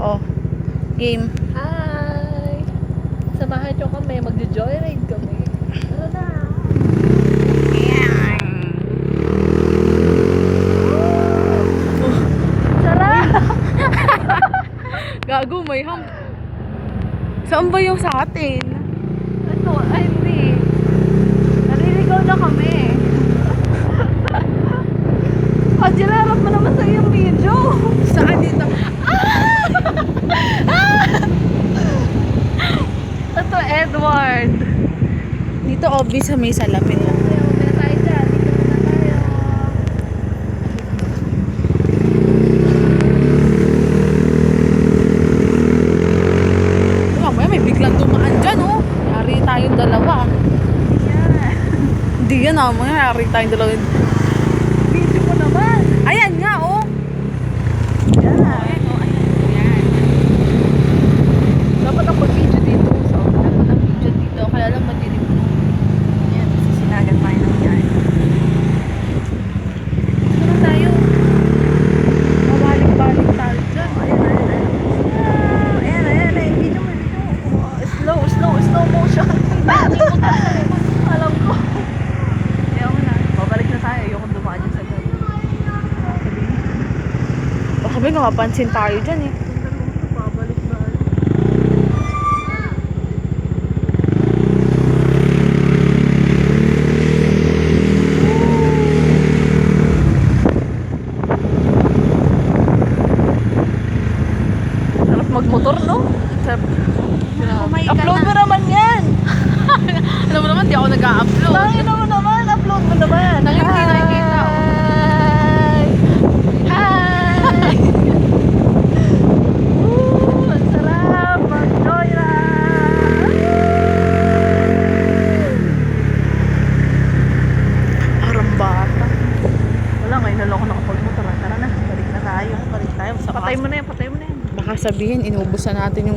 Oh, game. Hi! Samahan nyo kami, magjo-joyride kami. Tara na! Sarap! Gago, may hump. Saan ba yung sa atin? Ano? Ay, hindi. Naliligaw na kami. Angela, harap mo naman sa iyong video. Saan dito? Ito, Edward. Dito, obvious sa may salamin lang. Muna tayo dyan. Dito muna tayo. Mamaya may biglang dumaan dyan, oh. Yari tayong dalawa. Yan. Hindi yan, mamaya yari tayong dalawa. Video mo naman. Ayan nga, oh. Yan. Ayan, oh. Ayan. Dapat ang pag-video dito. So, dapat ang video dito. Kaya lang madilim. Ayan, sisinagan tayo ng yan. Saan tayo? Mabalik-balik tayo dyan. Ayan. Video mo. Slow motion. Alam ko. Ayaw na. Babalik na tayo. Ayoko dumaan dyan sa gano'n. Baka ba nakapansin tayo dyan, eh. Babalik na. Sarap magmotor, no? Sarap. Upload mo naman yan! Alam mo naman, di ako nag-a-upload. Tangin mo naman! Upload mo naman! Tangin, hindi nakikita, oh. Hi! Woo! Ang sarap! Mag-joyride! Parang bata. Wala, ngayon na lang ako nakapag-motor. Tara na, balik na tayo. Balik tayo. Patay mo na yan. Baka sabihin, inubusan natin yung